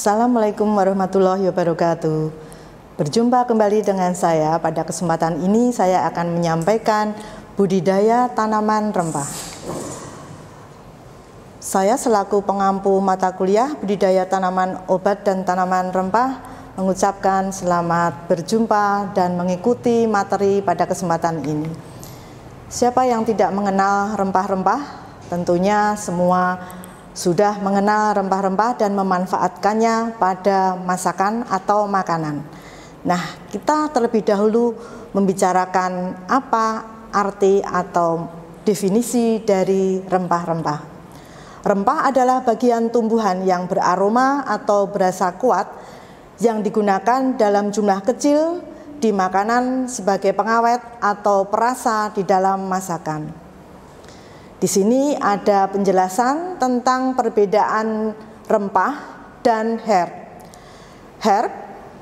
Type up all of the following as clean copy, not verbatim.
Assalamualaikum warahmatullahi wabarakatuh. Berjumpa kembali dengan saya. Pada kesempatan ini saya akan menyampaikan budidaya tanaman rempah. Saya selaku pengampu mata kuliah budidaya tanaman obat dan tanaman rempah mengucapkan selamat berjumpa dan mengikuti materi pada kesempatan ini. Siapa yang tidak mengenal rempah-rempah? Tentunya semua sudah mengenal rempah-rempah dan memanfaatkannya pada masakan atau makanan. Nah, kita terlebih dahulu membicarakan apa arti atau definisi dari rempah-rempah. Rempah adalah bagian tumbuhan yang beraroma atau berasa kuat yang digunakan dalam jumlah kecil di makanan sebagai pengawet atau perasa di dalam masakan. Di sini ada penjelasan tentang perbedaan rempah dan herb. Herb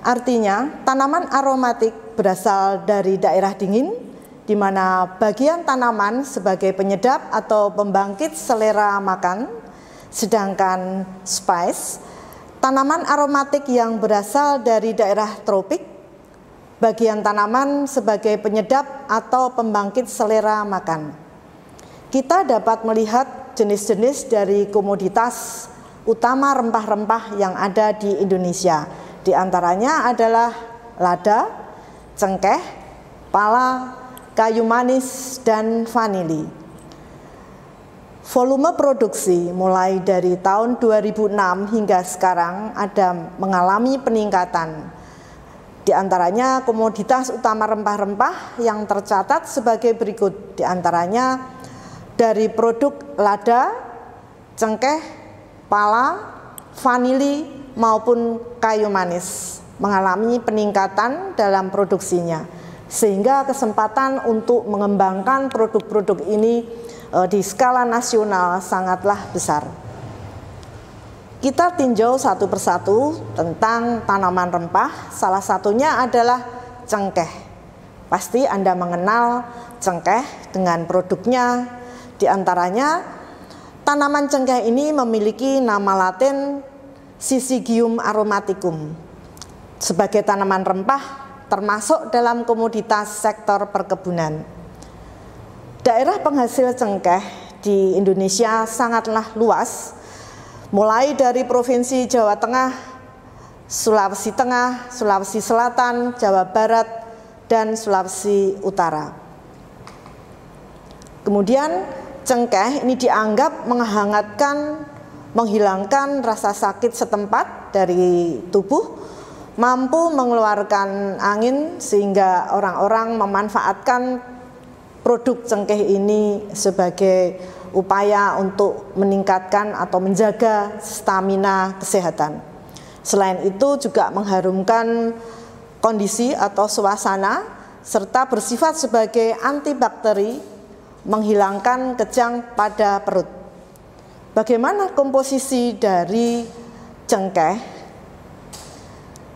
artinya tanaman aromatik berasal dari daerah dingin, di mana bagian tanaman sebagai penyedap atau pembangkit selera makan, sedangkan spice, tanaman aromatik yang berasal dari daerah tropik, bagian tanaman sebagai penyedap atau pembangkit selera makan. Kita dapat melihat jenis-jenis dari komoditas utama rempah-rempah yang ada di Indonesia. Di antaranya adalah lada, cengkeh, pala, kayu manis, dan vanili. Volume produksi mulai dari tahun 2006 hingga sekarang ada mengalami peningkatan. Di antaranya komoditas utama rempah-rempah yang tercatat sebagai berikut. Di antaranya dari produk lada, cengkeh, pala, vanili maupun kayu manis mengalami peningkatan dalam produksinya, sehingga kesempatan untuk mengembangkan produk-produk ini di skala nasional sangatlah besar. Kita tinjau satu persatu tentang tanaman rempah. Salah satunya adalah cengkeh. Pasti Anda mengenal cengkeh dengan produknya. Di antaranya, tanaman cengkeh ini memiliki nama latin Syzygium aromaticum. Sebagai tanaman rempah, termasuk dalam komoditas sektor perkebunan. Daerah penghasil cengkeh di Indonesia sangatlah luas, mulai dari Provinsi Jawa Tengah, Sulawesi Tengah, Sulawesi Selatan, Jawa Barat, dan Sulawesi Utara. Kemudian cengkeh ini dianggap menghangatkan, menghilangkan rasa sakit setempat dari tubuh, mampu mengeluarkan angin sehingga orang-orang memanfaatkan produk cengkeh ini sebagai upaya untuk meningkatkan atau menjaga stamina kesehatan. Selain itu juga mengharumkan kondisi atau suasana serta bersifat sebagai antibakteri, menghilangkan kejang pada perut. Bagaimana komposisi dari cengkeh?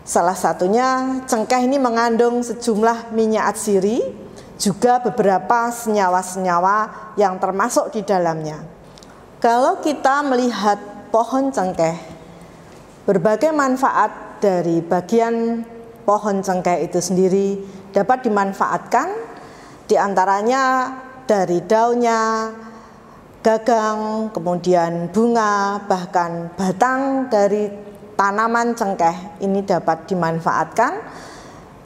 Salah satunya cengkeh ini mengandung sejumlah minyak atsiri, juga beberapa senyawa-senyawa yang termasuk di dalamnya. Kalau kita melihat pohon cengkeh, berbagai manfaat dari bagian pohon cengkeh itu sendiri dapat dimanfaatkan, di antaranya dari daunnya, gagang, kemudian bunga, bahkan batang dari tanaman cengkeh ini dapat dimanfaatkan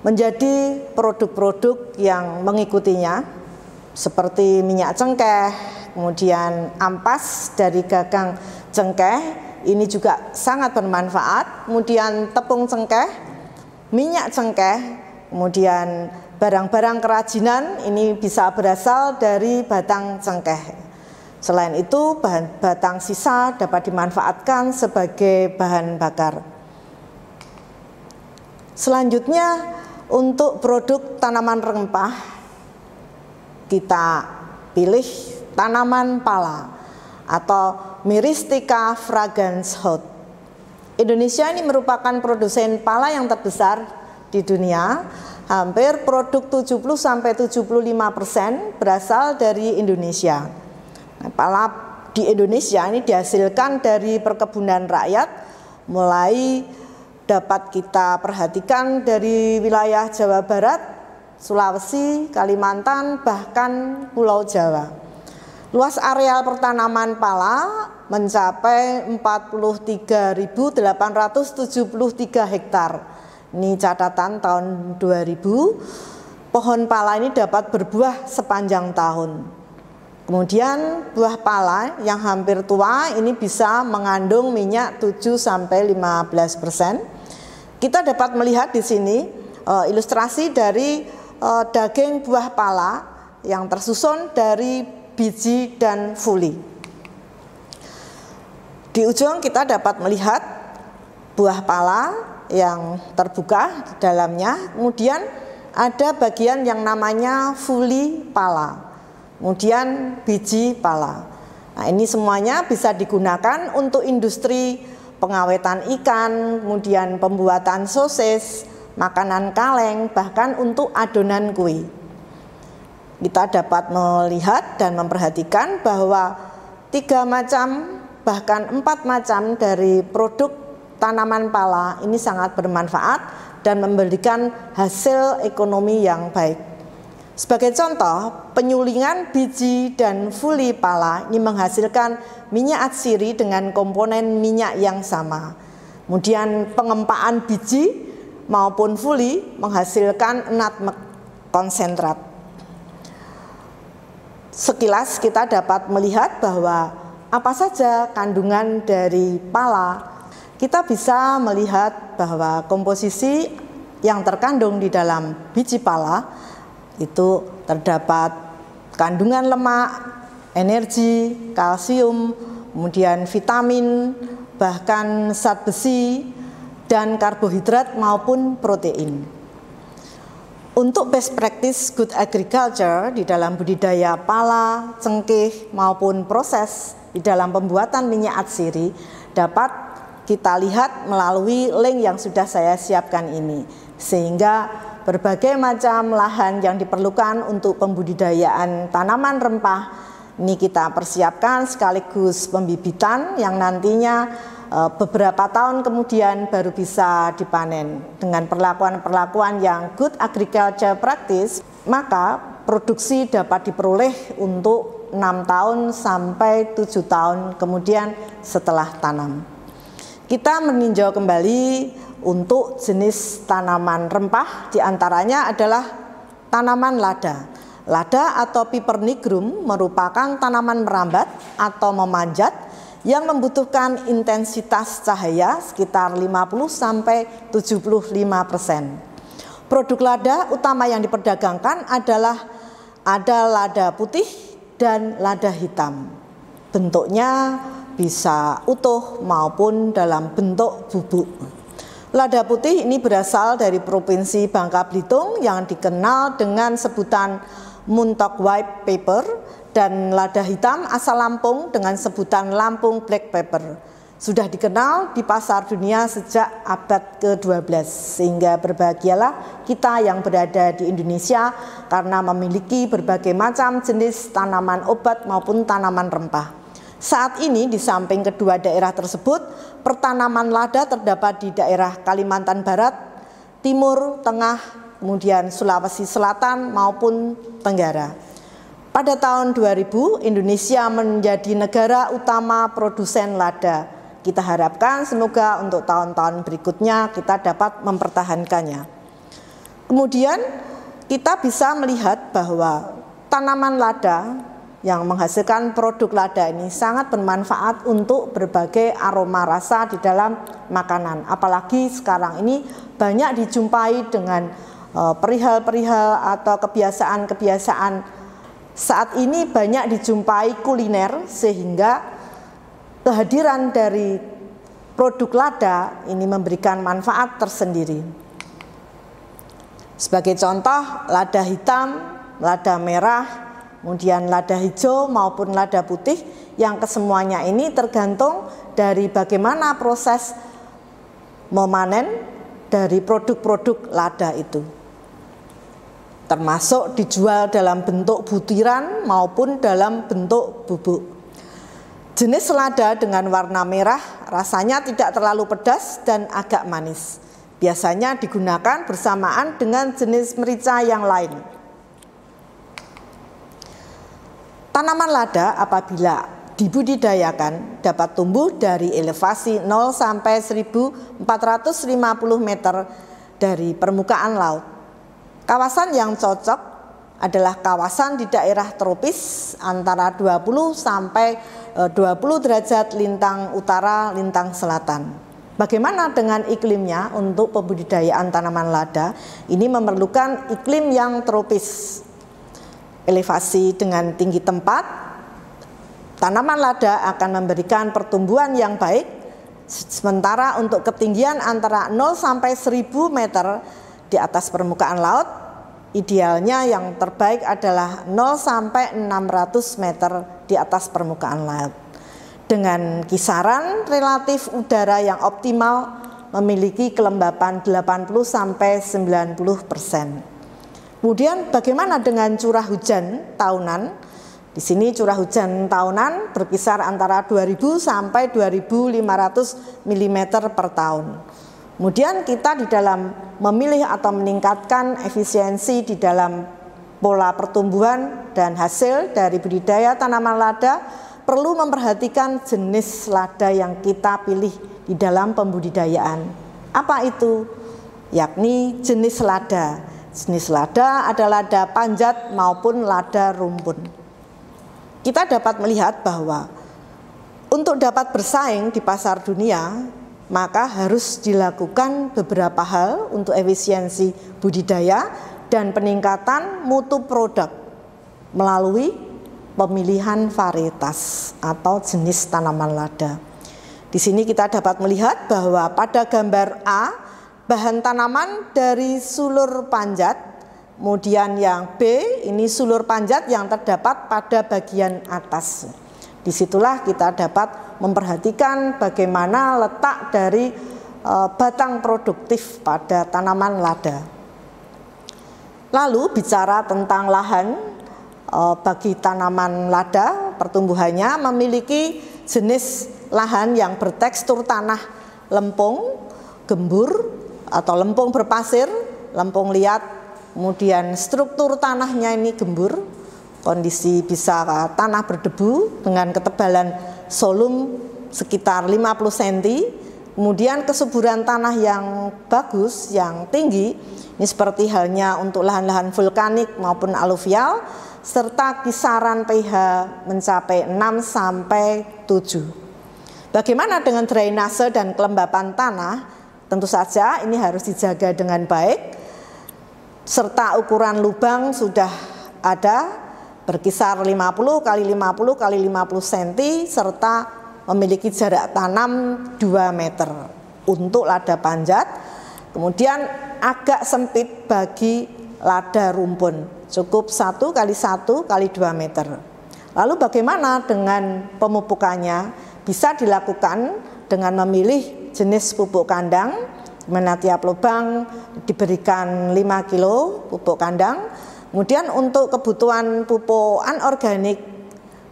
menjadi produk-produk yang mengikutinya, seperti minyak cengkeh, kemudian ampas dari gagang cengkeh ini juga sangat bermanfaat, kemudian tepung cengkeh, minyak cengkeh, kemudian barang-barang kerajinan ini bisa berasal dari batang cengkeh. Selain itu, batang sisa dapat dimanfaatkan sebagai bahan bakar. Selanjutnya, untuk produk tanaman rempah, kita pilih tanaman pala atau Myristica fragrans Hout. Indonesia ini merupakan produsen pala yang terbesar di dunia. Hampir produk 70-75% berasal dari Indonesia. Pala di Indonesia ini dihasilkan dari perkebunan rakyat mulai dapat kita perhatikan dari wilayah Jawa Barat, Sulawesi, Kalimantan, bahkan Pulau Jawa. Luas areal pertanaman pala mencapai 43.873 hektar. Ini catatan tahun 2000. Pohon pala ini dapat berbuah sepanjang tahun. Kemudian buah pala yang hampir tua ini bisa mengandung minyak 7-15%. Kita dapat melihat di sini ilustrasi dari daging buah pala yang tersusun dari biji dan fuli. Di ujung kita dapat melihat buah pala yang terbuka di dalamnya, kemudian ada bagian yang namanya fuli pala, kemudian biji pala. Nah, ini semuanya bisa digunakan untuk industri pengawetan ikan, kemudian pembuatan sosis, makanan kaleng, bahkan untuk adonan kue. Kita dapat melihat dan memperhatikan bahwa 3 macam bahkan 4 macam dari produk tanaman pala ini sangat bermanfaat dan memberikan hasil ekonomi yang baik. Sebagai contoh, penyulingan biji dan fuli pala ini menghasilkan minyak atsiri dengan komponen minyak yang sama. Kemudian pengempaan biji maupun fuli menghasilkan nutmeg konsentrat. Sekilas kita dapat melihat bahwa apa saja kandungan dari pala. Kita bisa melihat bahwa komposisi yang terkandung di dalam biji pala itu terdapat kandungan lemak, energi, kalsium, kemudian vitamin, bahkan zat besi, dan karbohidrat maupun protein. Untuk best practice good agriculture di dalam budidaya pala, cengkeh maupun proses di dalam pembuatan minyak atsiri dapat kita lihat melalui link yang sudah saya siapkan ini, sehingga berbagai macam lahan yang diperlukan untuk pembudidayaan tanaman rempah ini kita persiapkan, sekaligus pembibitan yang nantinya beberapa tahun kemudian baru bisa dipanen. Dengan perlakuan-perlakuan yang good agriculture practice, maka produksi dapat diperoleh untuk 6 tahun sampai 7 tahun kemudian setelah tanam. Kita meninjau kembali untuk jenis tanaman rempah, diantaranya adalah tanaman lada. Lada atau Piper nigrum merupakan tanaman merambat atau memanjat yang membutuhkan intensitas cahaya sekitar 50-75%. Produk lada utama yang diperdagangkan adalah ada lada putih dan lada hitam. Bentuknya bisa utuh maupun dalam bentuk bubuk. Lada putih ini berasal dari Provinsi Bangka Belitung yang dikenal dengan sebutan Muntok White Pepper, dan lada hitam asal Lampung dengan sebutan Lampung Black Pepper. Sudah dikenal di pasar dunia sejak abad ke-12, sehingga berbahagialah kita yang berada di Indonesia karena memiliki berbagai macam jenis tanaman obat maupun tanaman rempah. Saat ini di samping kedua daerah tersebut, pertanaman lada terdapat di daerah Kalimantan Barat, Timur, Tengah, kemudian Sulawesi Selatan maupun Tenggara. Pada tahun 2000, Indonesia menjadi negara utama produsen lada. Kita harapkan semoga untuk tahun-tahun berikutnya kita dapat mempertahankannya. Kemudian kita bisa melihat bahwa tanaman lada yang menghasilkan produk lada ini sangat bermanfaat untuk berbagai aroma rasa di dalam makanan. Apalagi sekarang ini banyak dijumpai dengan perihal-perihal atau kebiasaan-kebiasaan. Saat ini banyak dijumpai kuliner, sehingga kehadiran dari produk lada ini memberikan manfaat tersendiri. Sebagai contoh, lada hitam, lada merah, kemudian lada hijau maupun lada putih, yang kesemuanya ini tergantung dari bagaimana proses memanen dari produk-produk lada itu, termasuk dijual dalam bentuk butiran maupun dalam bentuk bubuk. Jenis selada dengan warna merah rasanya tidak terlalu pedas dan agak manis. Biasanya digunakan bersamaan dengan jenis merica yang lain. Tanaman lada apabila dibudidayakan dapat tumbuh dari elevasi 0 sampai 1450 meter dari permukaan laut. Kawasan yang cocok adalah kawasan di daerah tropis antara 20 sampai 20 derajat lintang utara, lintang selatan. Bagaimana dengan iklimnya untuk pembudidayaan tanaman lada? Ini memerlukan iklim yang tropis. Elevasi dengan tinggi tempat, tanaman lada akan memberikan pertumbuhan yang baik, sementara untuk ketinggian antara 0 sampai 1000 meter di atas permukaan laut, idealnya yang terbaik adalah 0 sampai 600 meter di atas permukaan laut. Dengan kisaran relatif udara yang optimal memiliki kelembapan 80 sampai 90%. Kemudian bagaimana dengan curah hujan tahunan? Di sini curah hujan tahunan berkisar antara 2000 sampai 2500 mm per tahun. Kemudian kita di dalam memilih atau meningkatkan efisiensi di dalam pola pertumbuhan dan hasil dari budidaya tanaman lada, perlu memperhatikan jenis lada yang kita pilih di dalam pembudidayaan. Apa itu? Yakni jenis lada. Jenis lada adalah lada panjat maupun lada rumpun. Kita dapat melihat bahwa untuk dapat bersaing di pasar dunia, maka harus dilakukan beberapa hal untuk efisiensi budidaya dan peningkatan mutu produk melalui pemilihan varietas atau jenis tanaman lada. Di sini kita dapat melihat bahwa pada gambar A, bahan tanaman dari sulur panjat, kemudian yang B ini sulur panjat yang terdapat pada bagian atas. Disitulah kita dapat memperhatikan bagaimana letak dari batang produktif pada tanaman lada. Lalu bicara tentang lahan, bagi tanaman lada pertumbuhannya memiliki jenis lahan yang bertekstur tanah lempung, gembur atau lempung berpasir, lempung liat, kemudian struktur tanahnya ini gembur, kondisi bisa tanah berdebu dengan ketebalan solum sekitar 50 cm, kemudian kesuburan tanah yang bagus, yang tinggi, ini seperti halnya untuk lahan-lahan vulkanik maupun aluvial, serta kisaran pH mencapai 6 sampai 7. Bagaimana dengan drainase dan kelembapan tanah? Tentu saja ini harus dijaga dengan baik, serta ukuran lubang sudah ada berkisar 50 kali 50 kali 50 cm serta memiliki jarak tanam 2 meter untuk lada panjat. Kemudian agak sempit bagi lada rumpun, cukup 1 kali 1 kali 2 meter. Lalu bagaimana dengan pemupukannya? Bisa dilakukan dengan memilih jenis pupuk kandang, dimana tiap lubang diberikan 5 kilo pupuk kandang. Kemudian untuk kebutuhan pupuk anorganik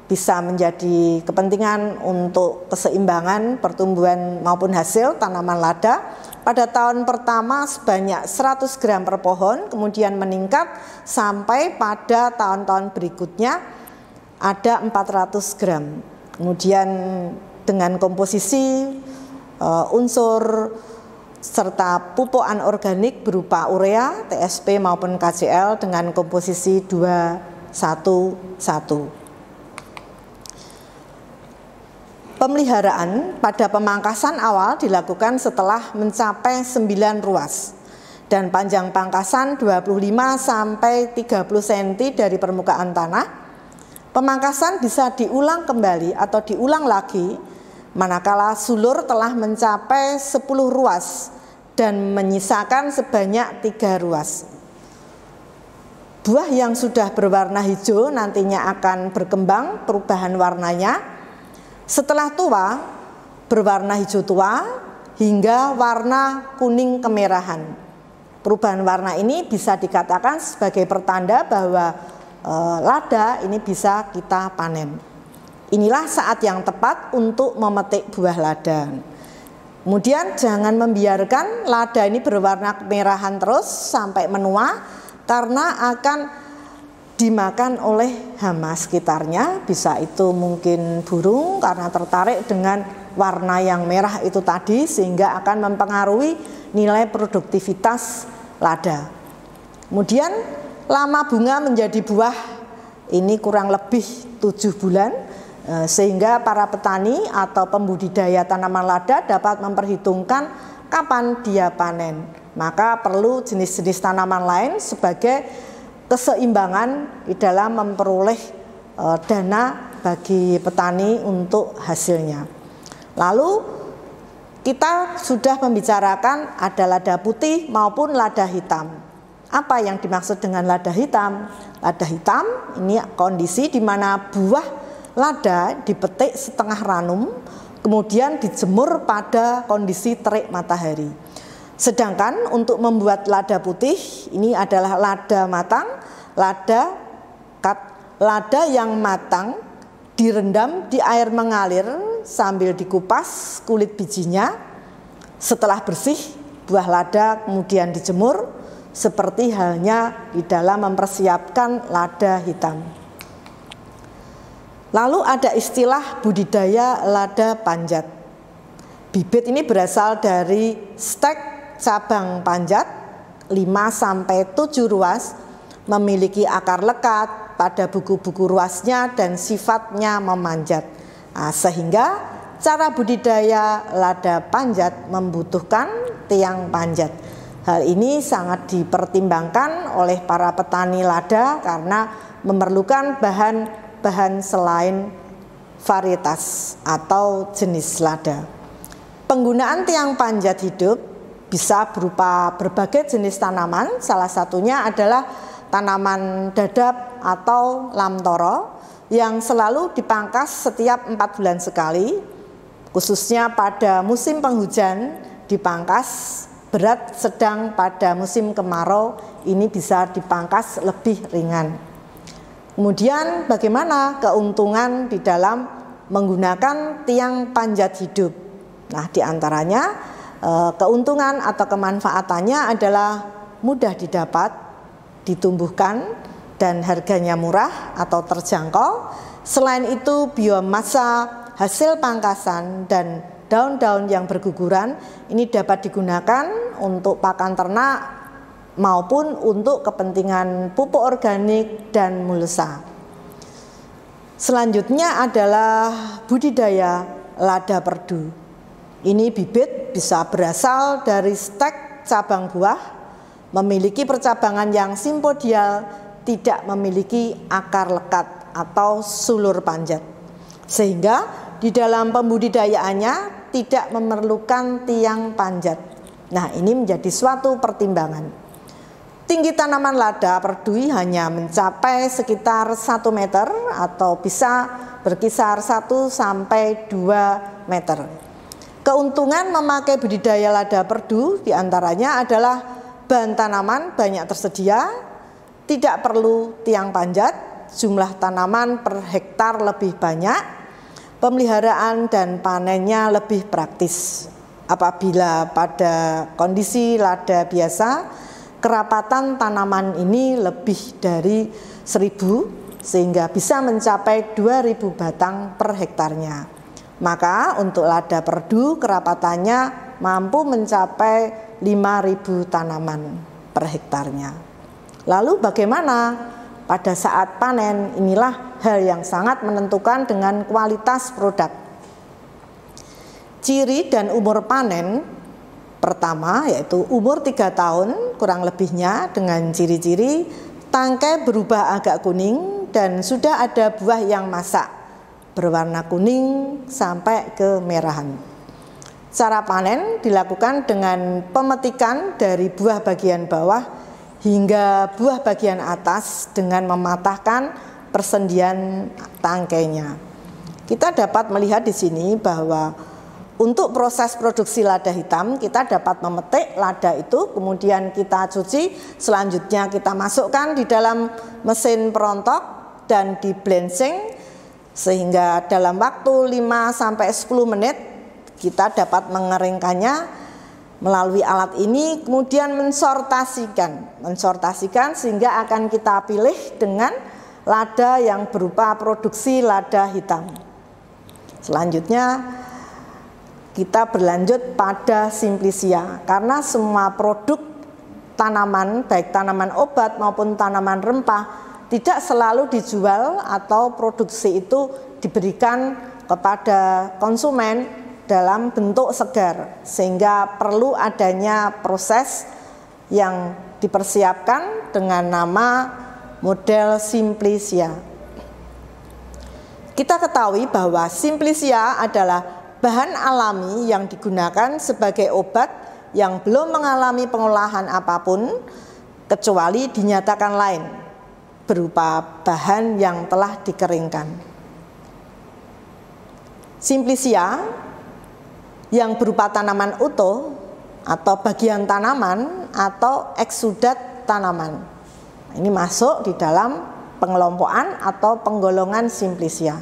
bisa menjadi kepentingan untuk keseimbangan pertumbuhan maupun hasil tanaman lada. Pada tahun pertama sebanyak 100 gram per pohon, kemudian meningkat sampai pada tahun-tahun berikutnya ada 400 gram. Kemudian dengan komposisi unsur serta pupuk anorganik berupa urea, TSP maupun KCl dengan komposisi 2-1-1. Pemeliharaan pada pemangkasan awal dilakukan setelah mencapai 9 ruas dan panjang pangkasan 25 sampai 30 cm dari permukaan tanah. Pemangkasan bisa diulang kembali atau diulang lagi manakala sulur telah mencapai 10 ruas dan menyisakan sebanyak 3 ruas. Buah yang sudah berwarna hijau nantinya akan berkembang perubahan warnanya. Setelah tua, berwarna hijau tua hingga warna kuning kemerahan. Perubahan warna ini bisa dikatakan sebagai pertanda bahwa lada ini bisa kita panen. inilah saat yang tepat untuk memetik buah lada. Kemudian jangan membiarkan lada ini berwarna kemerahan terus sampai menua, karena akan dimakan oleh hama sekitarnya. Bisa itu mungkin burung karena tertarik dengan warna yang merah itu tadi, sehingga akan mempengaruhi nilai produktivitas lada. Kemudian lama bunga menjadi buah ini kurang lebih 7 bulan, sehingga para petani atau pembudidaya tanaman lada dapat memperhitungkan kapan dia panen. Maka perlu jenis-jenis tanaman lain sebagai keseimbangan di dalam memperoleh dana bagi petani untuk hasilnya. Lalu kita sudah membicarakan ada lada putih maupun lada hitam. Apa yang dimaksud dengan lada hitam? Lada hitam ini kondisi di mana buah lada dipetik setengah ranum, kemudian dijemur pada kondisi terik matahari. Sedangkan untuk membuat lada putih ini adalah lada matang, lada yang matang direndam di air mengalir sambil dikupas kulit bijinya. Setelah bersih, buah lada kemudian dijemur seperti halnya di dalam mempersiapkan lada hitam. Lalu ada istilah budidaya lada panjat. Bibit ini berasal dari stek cabang panjat 5-7 ruas, memiliki akar lekat pada buku-buku ruasnya dan sifatnya memanjat. Sehingga cara budidaya lada panjat membutuhkan tiang panjat. Hal ini sangat dipertimbangkan oleh para petani lada karena memerlukan bahan selain varietas atau jenis lada. Penggunaan tiang panjat hidup bisa berupa berbagai jenis tanaman, salah satunya adalah tanaman dadap atau lamtoro yang selalu dipangkas setiap 4 bulan sekali, khususnya pada musim penghujan dipangkas, berat sedang pada musim kemarau ini bisa dipangkas lebih ringan. Kemudian bagaimana keuntungan di dalam menggunakan tiang panjat hidup? Nah, diantaranya keuntungan atau kemanfaatannya adalah mudah didapat, ditumbuhkan, dan harganya murah atau terjangkau. Selain itu, biomasa hasil pangkasan dan daun-daun yang berguguran ini dapat digunakan untuk pakan ternak maupun untuk kepentingan pupuk organik dan mulsa. Selanjutnya adalah budidaya lada perdu. Ini bibit bisa berasal dari stek cabang buah, memiliki percabangan yang simpodial, tidak memiliki akar lekat atau sulur panjat, sehingga di dalam pembudidayaannya tidak memerlukan tiang panjat. Nah, ini menjadi suatu pertimbangan. Tinggi tanaman lada perdu hanya mencapai sekitar 1 meter atau bisa berkisar 1 sampai 2 meter. Keuntungan memakai budidaya lada perdu diantaranya adalah bahan tanaman banyak tersedia, tidak perlu tiang panjat, jumlah tanaman per hektar lebih banyak, pemeliharaan dan panennya lebih praktis. Apabila pada kondisi lada biasa, kerapatan tanaman ini lebih dari 1.000 sehingga bisa mencapai 2.000 batang per hektarnya. Maka untuk lada perdu kerapatannya mampu mencapai 5.000 tanaman per hektarnya. Lalu bagaimana pada saat panen? Inilah hal yang sangat menentukan dengan kualitas produk. Ciri dan umur panen pertama yaitu umur 3 tahun kurang lebihnya, dengan ciri-ciri tangkai berubah agak kuning dan sudah ada buah yang masak berwarna kuning sampai kemerahan. Cara panen dilakukan dengan pemetikan dari buah bagian bawah hingga buah bagian atas dengan mematahkan persendian tangkainya. Kita dapat melihat di sini bahwa untuk proses produksi lada hitam, kita dapat memetik lada itu, kemudian kita cuci, selanjutnya kita masukkan di dalam mesin perontok dan di blensing sehingga dalam waktu 5-10 menit kita dapat mengeringkannya melalui alat ini, kemudian mensortasikan sehingga akan kita pilih dengan lada yang berupa produksi lada hitam. Selanjutnya kita berlanjut pada Simplicia, karena semua produk tanaman, baik tanaman obat maupun tanaman rempah, tidak selalu dijual atau produksi itu diberikan kepada konsumen dalam bentuk segar, sehingga perlu adanya proses yang dipersiapkan dengan nama model Simplicia. Kita ketahui bahwa Simplicia adalah bahan alami yang digunakan sebagai obat yang belum mengalami pengolahan apapun kecuali dinyatakan lain berupa bahan yang telah dikeringkan. Simplicia yang berupa tanaman utuh atau bagian tanaman atau eksudat tanaman. Ini masuk di dalam pengelompokan atau penggolongan Simplicia.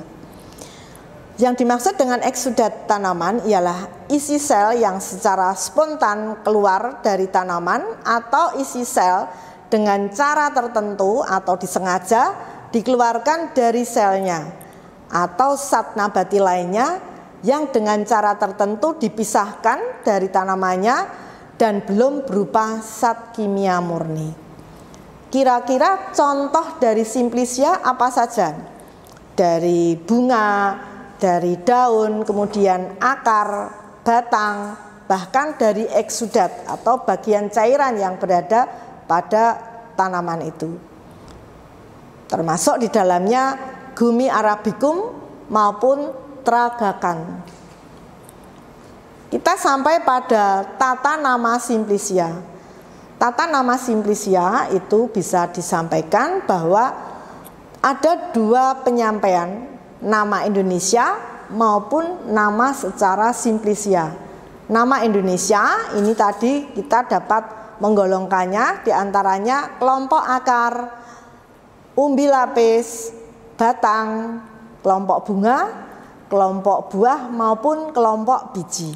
Yang dimaksud dengan eksudat tanaman ialah isi sel yang secara spontan keluar dari tanaman atau isi sel dengan cara tertentu atau disengaja dikeluarkan dari selnya atau zat nabati lainnya yang dengan cara tertentu dipisahkan dari tanamannya dan belum berupa zat kimia murni. Kira-kira contoh dari Simplicia apa saja? Dari bunga, dari daun, kemudian akar, batang, bahkan dari eksudat atau bagian cairan yang berada pada tanaman itu. Termasuk di dalamnya Gummi arabicum maupun Tragacan. Kita sampai pada tata nama Simplicia. Tata nama Simplicia itu bisa disampaikan bahwa ada dua penyampaian, nama Indonesia maupun nama secara Simplicia. Nama Indonesia ini tadi kita dapat menggolongkannya diantaranya kelompok akar, umbi lapis, batang, kelompok bunga, kelompok buah maupun kelompok biji.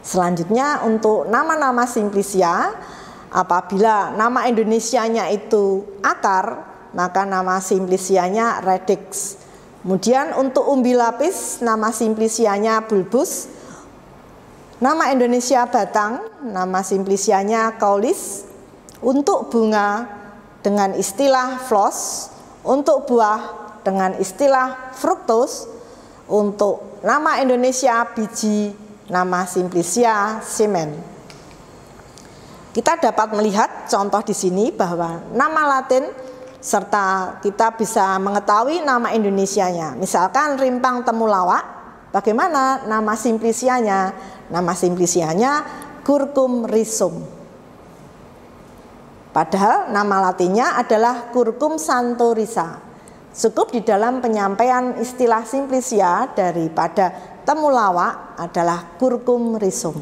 Selanjutnya untuk nama-nama Simplicia, apabila nama Indonesianya itu akar, maka nama Simplicianya radix. Kemudian untuk umbi lapis, nama Simplicianya bulbus. Nama Indonesia batang, nama Simplicianya caulis. Untuk bunga dengan istilah flos, untuk buah dengan istilah fructus. Untuk nama Indonesia biji, nama Simplicia semen. Kita dapat melihat contoh di sini bahwa nama Latin serta kita bisa mengetahui nama Indonesianya. Misalkan rimpang temulawak, bagaimana nama Simplicianya? Nama Simplicianya Curcum rhizome. Padahal nama latinnya adalah Curcum santorisa. Cukup di dalam penyampaian istilah Simplicia daripada temulawak adalah Curcum rhizome.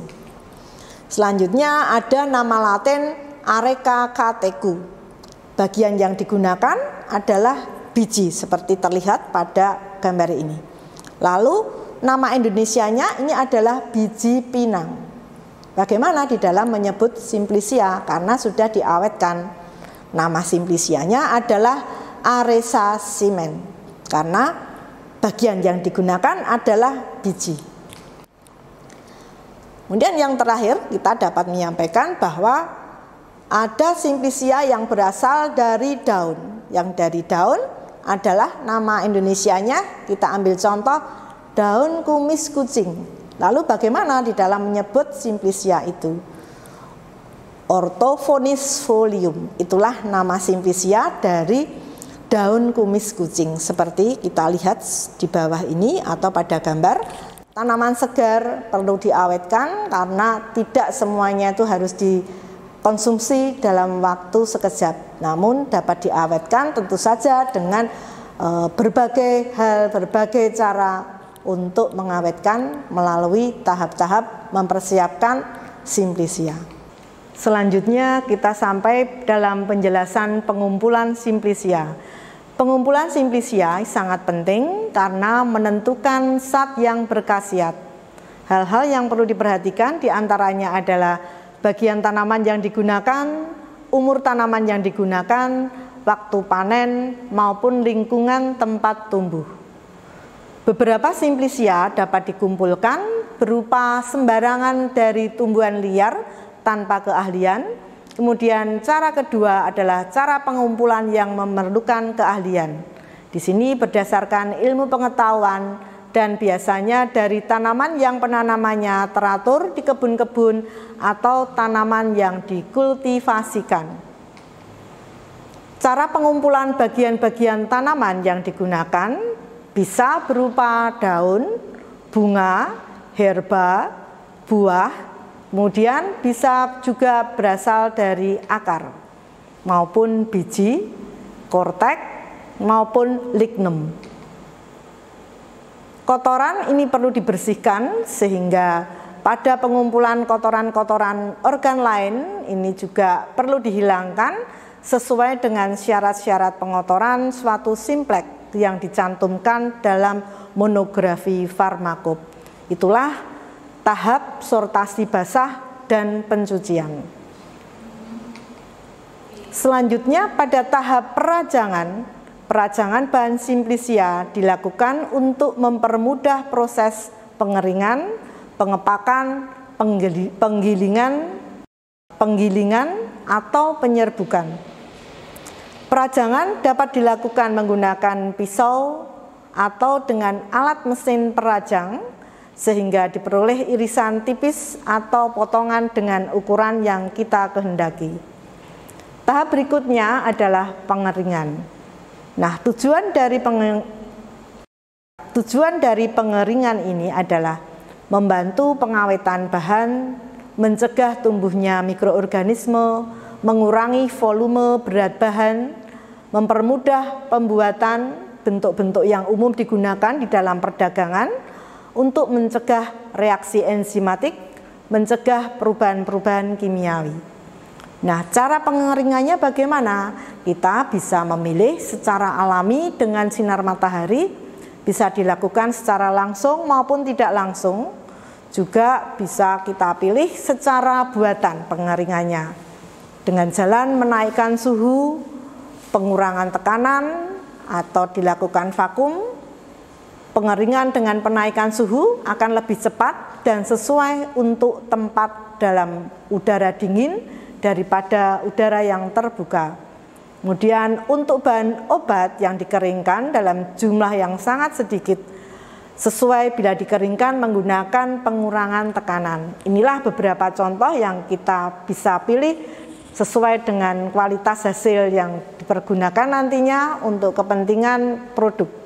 Selanjutnya ada nama Latin Areca catechu. Bagian yang digunakan adalah biji seperti terlihat pada gambar ini. Lalu nama Indonesianya ini adalah biji pinang. Bagaimana di dalam menyebut Simplicia? Karena sudah diawetkan. Nama Simplicianya adalah Aresa semen, karena bagian yang digunakan adalah biji. Kemudian yang terakhir kita dapat menyampaikan bahwa ada Simplicia yang berasal dari daun. Yang dari daun adalah nama Indonesianya, kita ambil contoh daun kumis kucing. Lalu bagaimana di dalam menyebut Simplicia itu? Ortophonis folium, itulah nama Simplicia dari daun kumis kucing. Seperti kita lihat di bawah ini atau pada gambar, tanaman segar perlu diawetkan karena tidak semuanya itu harus dikonsumsi dalam waktu sekejap, namun dapat diawetkan tentu saja dengan berbagai hal, berbagai cara untuk mengawetkan melalui tahap-tahap mempersiapkan Simplicia. Selanjutnya kita sampai dalam penjelasan pengumpulan Simplicia. Pengumpulan Simplicia sangat penting karena menentukan zat yang berkhasiat. Hal-hal yang perlu diperhatikan diantaranya adalah bagian tanaman yang digunakan, umur tanaman yang digunakan, waktu panen, maupun lingkungan tempat tumbuh. Beberapa Simplicia dapat dikumpulkan berupa sembarangan dari tumbuhan liar tanpa keahlian. Kemudian cara kedua adalah cara pengumpulan yang memerlukan keahlian. Di sini berdasarkan ilmu pengetahuan dan biasanya dari tanaman yang penanamannya teratur di kebun-kebun atau tanaman yang dikultivasikan. Cara pengumpulan bagian-bagian tanaman yang digunakan bisa berupa daun, bunga, herba, buah. Kemudian bisa juga berasal dari akar maupun biji, kortek maupun lignum. Kotoran ini perlu dibersihkan sehingga pada pengumpulan kotoran-kotoran organ lain ini juga perlu dihilangkan sesuai dengan syarat-syarat pengotoran suatu simplex yang dicantumkan dalam monografi farmakop. Itulah tahap sortasi basah dan pencucian. Selanjutnya pada tahap perajangan, perajangan bahan Simplicia dilakukan untuk mempermudah proses pengeringan, pengepakan, penggilingan atau penyerbukan. Perajangan dapat dilakukan menggunakan pisau atau dengan alat mesin perajang sehingga diperoleh irisan tipis atau potongan dengan ukuran yang kita kehendaki. Tahap berikutnya adalah pengeringan. Nah, tujuan dari pengeringan ini adalah membantu pengawetan bahan, mencegah tumbuhnya mikroorganisme, mengurangi volume berat bahan, mempermudah pembuatan bentuk-bentuk yang umum digunakan di dalam perdagangan, untuk mencegah reaksi enzimatik, mencegah perubahan-perubahan kimiawi. Nah, cara pengeringannya bagaimana? Kita bisa memilih secara alami dengan sinar matahari, bisa dilakukan secara langsung maupun tidak langsung. Juga bisa kita pilih secara buatan pengeringannya. Dengan jalan menaikkan suhu, pengurangan tekanan, atau dilakukan vakum. Pengeringan dengan penaikan suhu akan lebih cepat dan sesuai untuk tempat dalam udara dingin daripada udara yang terbuka. Kemudian untuk bahan obat yang dikeringkan dalam jumlah yang sangat sedikit, sesuai bila dikeringkan menggunakan pengurangan tekanan. Inilah beberapa contoh yang kita bisa pilih sesuai dengan kualitas hasil yang dipergunakan nantinya untuk kepentingan produk.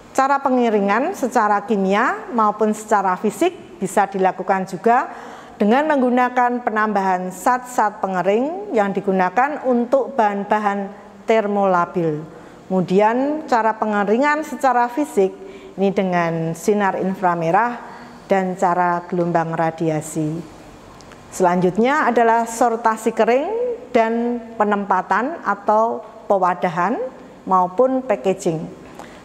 Cara pengeringan secara kimia maupun secara fisik bisa dilakukan juga dengan menggunakan penambahan zat-zat pengering yang digunakan untuk bahan-bahan termolabil. Kemudian cara pengeringan secara fisik ini dengan sinar inframerah dan cara gelombang radiasi. Selanjutnya adalah sortasi kering dan penempatan atau pewadahan maupun packaging.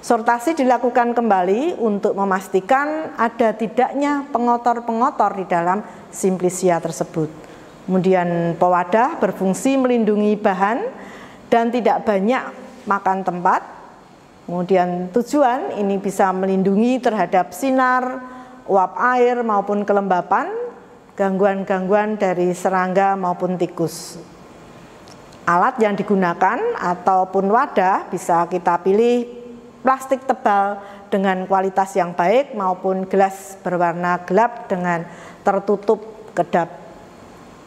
Sortasi dilakukan kembali untuk memastikan ada tidaknya pengotor-pengotor di dalam Simplicia tersebut. Kemudian pewadah berfungsi melindungi bahan dan tidak banyak makan tempat. Kemudian tujuan ini bisa melindungi terhadap sinar, uap air maupun kelembapan, gangguan-gangguan dari serangga maupun tikus. Alat yang digunakan ataupun wadah bisa kita pilih plastik tebal dengan kualitas yang baik maupun gelas berwarna gelap dengan tertutup kedap.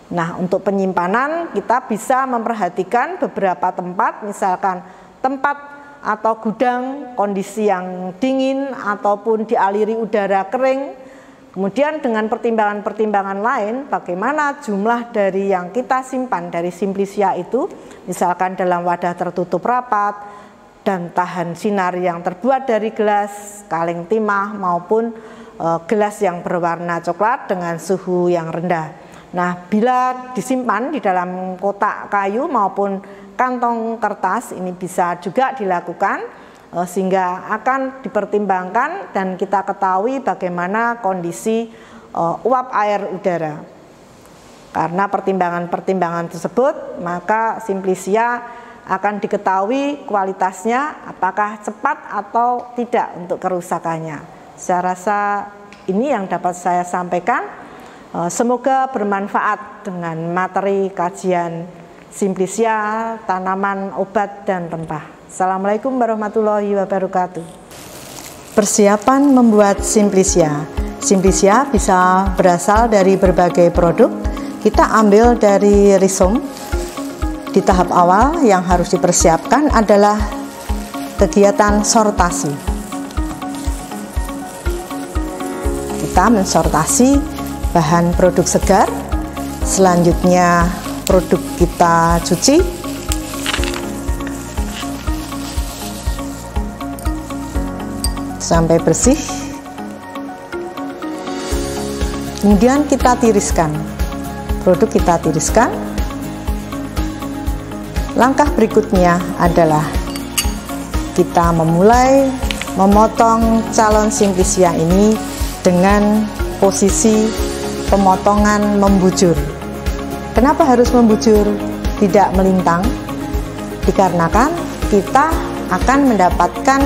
Nah, untuk penyimpanan kita bisa memperhatikan beberapa tempat, misalkan tempat atau gudang kondisi yang dingin ataupun dialiri udara kering. Kemudian dengan pertimbangan-pertimbangan lain, bagaimana jumlah dari yang kita simpan dari Simplicia itu, misalkan dalam wadah tertutup rapat dan tahan sinar yang terbuat dari gelas, kaleng timah maupun gelas yang berwarna coklat dengan suhu yang rendah. Nah, bila disimpan di dalam kotak kayu maupun kantong kertas ini bisa juga dilakukan, sehingga akan dipertimbangkan dan kita ketahui bagaimana kondisi uap air udara. Karena pertimbangan-pertimbangan tersebut, maka Simplisia akan diketahui kualitasnya apakah cepat atau tidak untuk kerusakannya. Saya rasa ini yang dapat saya sampaikan. Semoga bermanfaat dengan materi kajian Simplisia, tanaman obat dan rempah. Assalamualaikum warahmatullahi wabarakatuh. Persiapan membuat Simplisia. Simplisia bisa berasal dari berbagai produk. Kita ambil dari rhizome. Di tahap awal yang harus dipersiapkan adalah kegiatan sortasi. Kita mensortasi bahan produk segar, selanjutnya produk kita cuci, sampai bersih, kemudian kita tiriskan. Produk kita tiriskan. Langkah berikutnya adalah kita memulai memotong calon Simplisia ini dengan posisi pemotongan membujur. Kenapa harus membujur, tidak melintang? Dikarenakan kita akan mendapatkan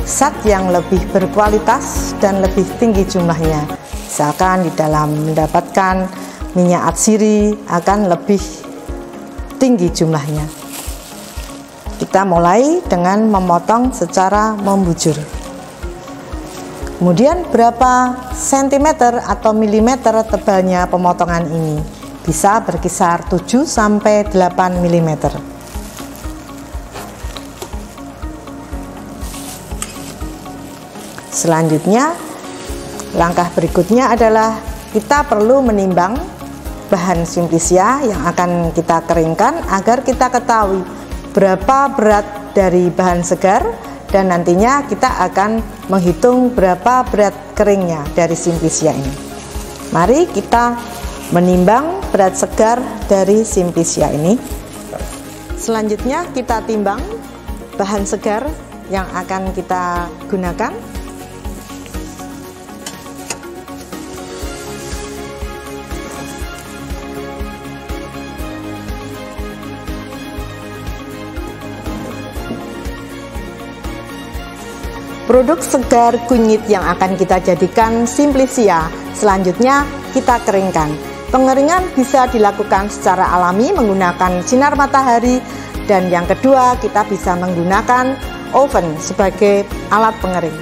zat yang lebih berkualitas dan lebih tinggi jumlahnya. Misalkan di dalam mendapatkan minyak atsiri akan lebih tinggi jumlahnya. Kita mulai dengan memotong secara membujur. Kemudian berapa sentimeter atau milimeter tebalnya pemotongan ini? Bisa berkisar 7 sampai 8 mm. Selanjutnya, langkah berikutnya adalah kita perlu menimbang bahan Simplisia yang akan kita keringkan agar kita ketahui berapa berat dari bahan segar, dan nantinya kita akan menghitung berapa berat keringnya dari Simplisia ini. Mari kita menimbang berat segar dari Simplisia ini. Selanjutnya kita timbang bahan segar yang akan kita gunakan. Produk segar kunyit yang akan kita jadikan Simplisia selanjutnya kita keringkan. Pengeringan bisa dilakukan secara alami menggunakan sinar matahari, dan yang kedua kita bisa menggunakan oven sebagai alat pengering.